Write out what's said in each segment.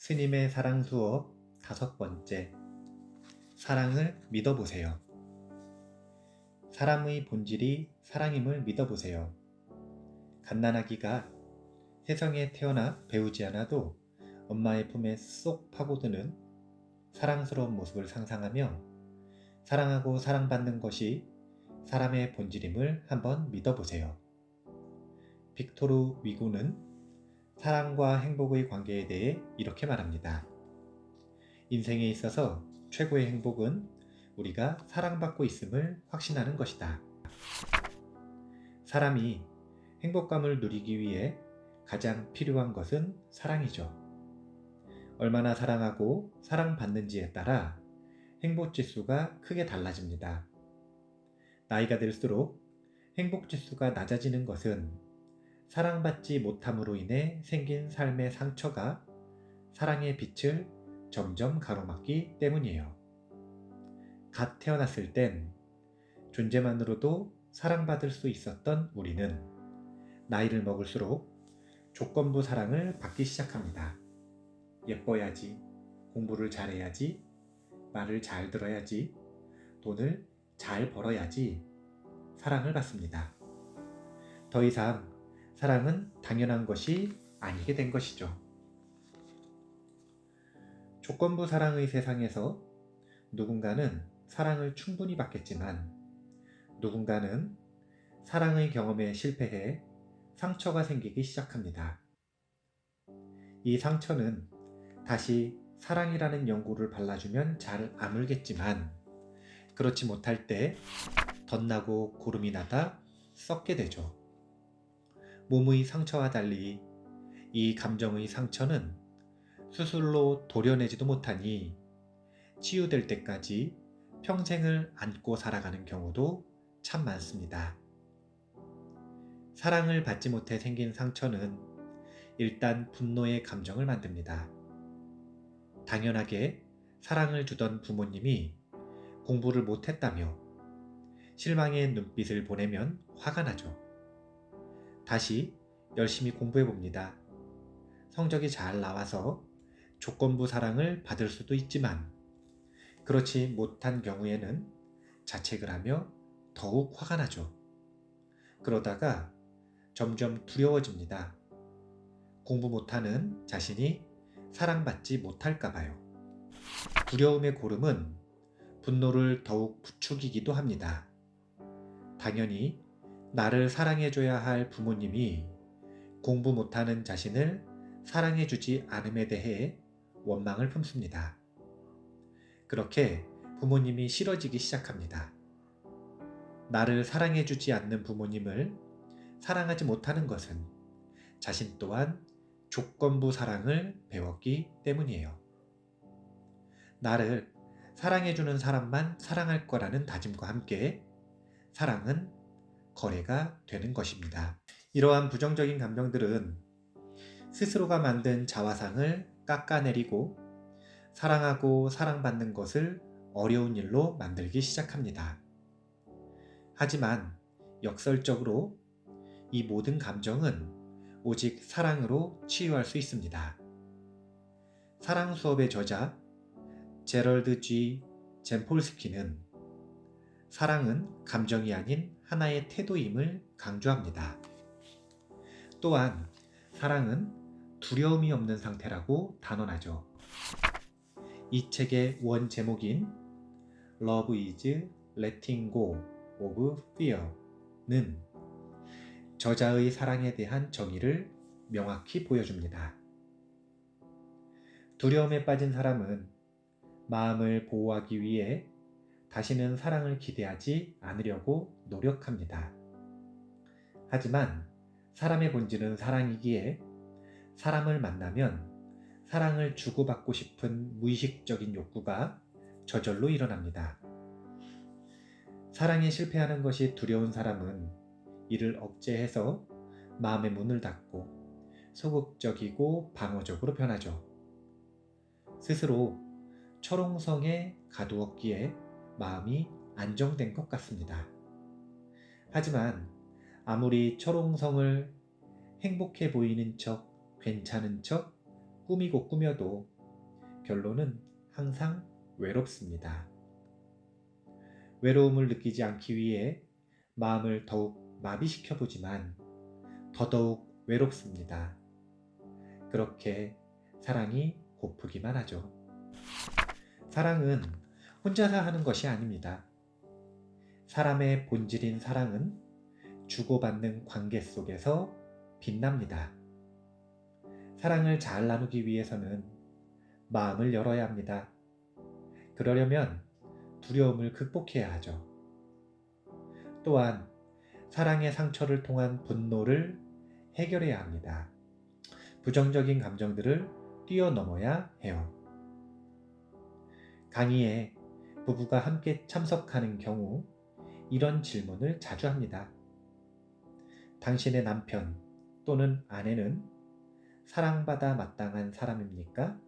스님의 사랑 수업 5번째. 사랑을 믿어보세요. 사람의 본질이 사랑임을 믿어보세요. 갓난아기가 세상에 태어나 배우지 않아도 엄마의 품에 쏙 파고드는 사랑스러운 모습을 상상하며 사랑하고 사랑받는 것이 사람의 본질임을 한번 믿어보세요. 빅토르 위고는 사랑과 행복의 관계에 대해 이렇게 말합니다. 인생에 있어서 최고의 행복은 우리가 사랑받고 있음을 확신하는 것이다. 사람이 행복감을 누리기 위해 가장 필요한 것은 사랑이죠. 얼마나 사랑하고 사랑받는지에 따라 행복지수가 크게 달라집니다. 나이가 들수록 행복지수가 낮아지는 것은 사랑받지 못함으로 인해 생긴 삶의 상처가 사랑의 빛을 점점 가로막기 때문이에요. 갓 태어났을 땐 존재만으로도 사랑받을 수 있었던 우리는 나이를 먹을수록 조건부 사랑을 받기 시작합니다. 예뻐야지, 공부를 잘해야지, 말을 잘 들어야지, 돈을 잘 벌어야지 사랑을 받습니다. 더 이상 사랑은 당연한 것이 아니게 된 것이죠. 조건부 사랑의 세상에서 누군가는 사랑을 충분히 받겠지만 누군가는 사랑의 경험에 실패해 상처가 생기기 시작합니다. 이 상처는 다시 사랑이라는 연고를 발라주면 잘 아물겠지만 그렇지 못할 때 덧나고 고름이 나다 썩게 되죠. 몸의 상처와 달리 이 감정의 상처는 수술로 도려내지도 못하니 치유될 때까지 평생을 안고 살아가는 경우도 참 많습니다. 사랑을 받지 못해 생긴 상처는 일단 분노의 감정을 만듭니다. 당연하게 사랑을 주던 부모님이 공부를 못했다며 실망의 눈빛을 보내면 화가 나죠. 다시 열심히 공부해봅니다. 성적이 잘 나와서 조건부 사랑을 받을 수도 있지만 그렇지 못한 경우에는 자책을 하며 더욱 화가 나죠. 그러다가 점점 두려워집니다. 공부 못하는 자신이 사랑받지 못할까봐요. 두려움의 고름은 분노를 더욱 부추기기도 합니다. 당연히 나를 사랑해줘야 할 부모님이 공부 못하는 자신을 사랑해주지 않음에 대해 원망을 품습니다. 그렇게 부모님이 싫어지기 시작합니다. 나를 사랑해주지 않는 부모님을 사랑하지 못하는 것은 자신 또한 조건부 사랑을 배웠기 때문이에요. 나를 사랑해주는 사람만 사랑할 거라는 다짐과 함께 사랑은 거래가 되는 것입니다. 이러한 부정적인 감정들은 스스로가 만든 자화상을 깎아내리고 사랑하고 사랑받는 것을 어려운 일로 만들기 시작합니다. 하지만 역설적으로 이 모든 감정은 오직 사랑으로 치유할 수 있습니다. 사랑 수업의 저자 제럴드 G. 젠폴스키는 사랑은 감정이 아닌 하나의 태도임을 강조합니다. 또한 사랑은 두려움이 없는 상태라고 단언하죠. 이 책의 원 제목인 Love is Letting Go of Fear는 저자의 사랑에 대한 정의를 명확히 보여줍니다. 두려움에 빠진 사람은 마음을 보호하기 위해 다시는 사랑을 기대하지 않으려고 노력합니다. 하지만 사람의 본질은 사랑이기에 사람을 만나면 사랑을 주고받고 싶은 무의식적인 욕구가 저절로 일어납니다. 사랑에 실패하는 것이 두려운 사람은 이를 억제해서 마음의 문을 닫고 소극적이고 방어적으로 변하죠. 스스로 철옹성에 가두었기에 마음이 안정된 것 같습니다. 하지만 아무리 철옹성을 행복해 보이는 척, 괜찮은 척 꾸미고 꾸며도 결론은 항상 외롭습니다. 외로움을 느끼지 않기 위해 마음을 더욱 마비시켜 보지만 더더욱 외롭습니다. 그렇게 사랑이 고프기만 하죠. 사랑은 혼자서 하는 것이 아닙니다. 사람의 본질인 사랑은 주고받는 관계 속에서 빛납니다. 사랑을 잘 나누기 위해서는 마음을 열어야 합니다. 그러려면 두려움을 극복해야 하죠. 또한 사랑의 상처를 통한 분노를 해결해야 합니다. 부정적인 감정들을 뛰어넘어야 해요. 강의에 부부가 함께 참석하는 경우 이런 질문을 자주 합니다. 당신의 남편 또는 아내는 사랑받아 마땅한 사람입니까?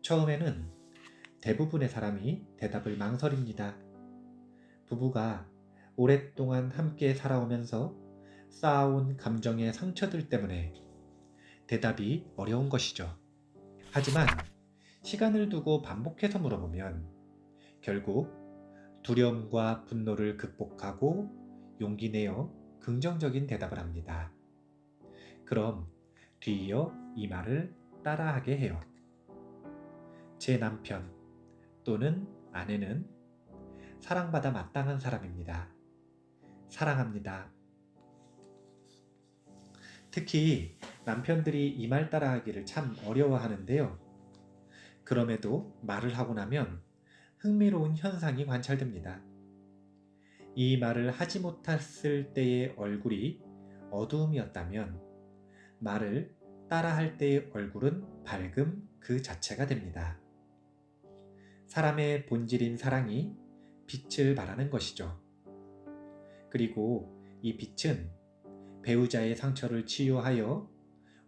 처음에는 대부분의 사람이 대답을 망설입니다. 부부가 오랫동안 함께 살아오면서 쌓아온 감정의 상처들 때문에 대답이 어려운 것이죠. 하지만 시간을 두고 반복해서 물어보면 결국 두려움과 분노를 극복하고 용기 내어 긍정적인 대답을 합니다. 그럼 뒤이어 이 말을 따라하게 해요. 제 남편 또는 아내는 사랑받아 마땅한 사람입니다. 사랑합니다. 특히 남편들이 이 말 따라하기를 참 어려워하는데요. 그럼에도 말을 하고 나면 흥미로운 현상이 관찰됩니다. 이 말을 하지 못했을 때의 얼굴이 어두움이었다면 말을 따라할 때의 얼굴은 밝음 그 자체가 됩니다. 사람의 본질인 사랑이 빛을 발하는 것이죠. 그리고 이 빛은 배우자의 상처를 치유하여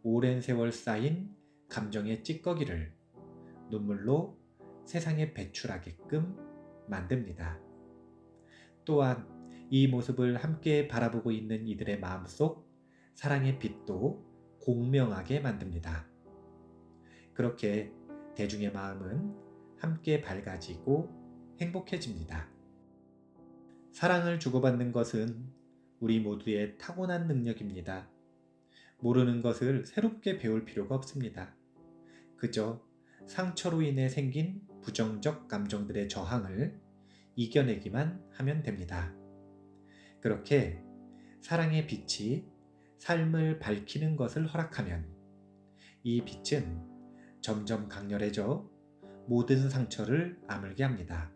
오랜 세월 쌓인 감정의 찌꺼기를 눈물로 세상에 배출하게끔 만듭니다. 또한 이 모습을 함께 바라보고 있는 이들의 마음속 사랑의 빛도 공명하게 만듭니다. 그렇게 대중의 마음은 함께 밝아지고 행복해집니다. 사랑을 주고받는 것은 우리 모두의 타고난 능력입니다. 모르는 것을 새롭게 배울 필요가 없습니다. 그저 상처로 인해 생긴 부정적 감정들의 저항을 이겨내기만 하면 됩니다. 그렇게 사랑의 빛이 삶을 밝히는 것을 허락하면 이 빛은 점점 강렬해져 모든 상처를 아물게 합니다.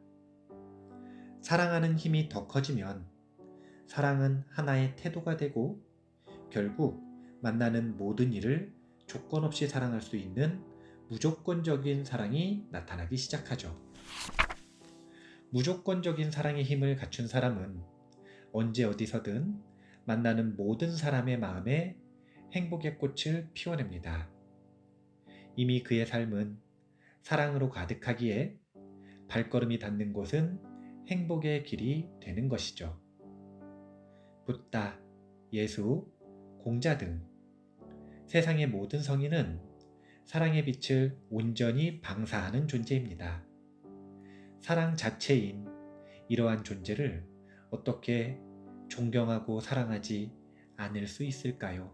사랑하는 힘이 더 커지면 사랑은 하나의 태도가 되고 결국 만나는 모든 일을 조건 없이 사랑할 수 있는 무조건적인 사랑이 나타나기 시작하죠. 무조건적인 사랑의 힘을 갖춘 사람은 언제 어디서든 만나는 모든 사람의 마음에 행복의 꽃을 피워냅니다. 이미 그의 삶은 사랑으로 가득하기에 발걸음이 닿는 곳은 행복의 길이 되는 것이죠. 붓다, 예수, 공자 등 세상의 모든 성인은 사랑의 빛을 온전히 방사하는 존재입니다. 사랑 자체인 이러한 존재를 어떻게 존경하고 사랑하지 않을 수 있을까요?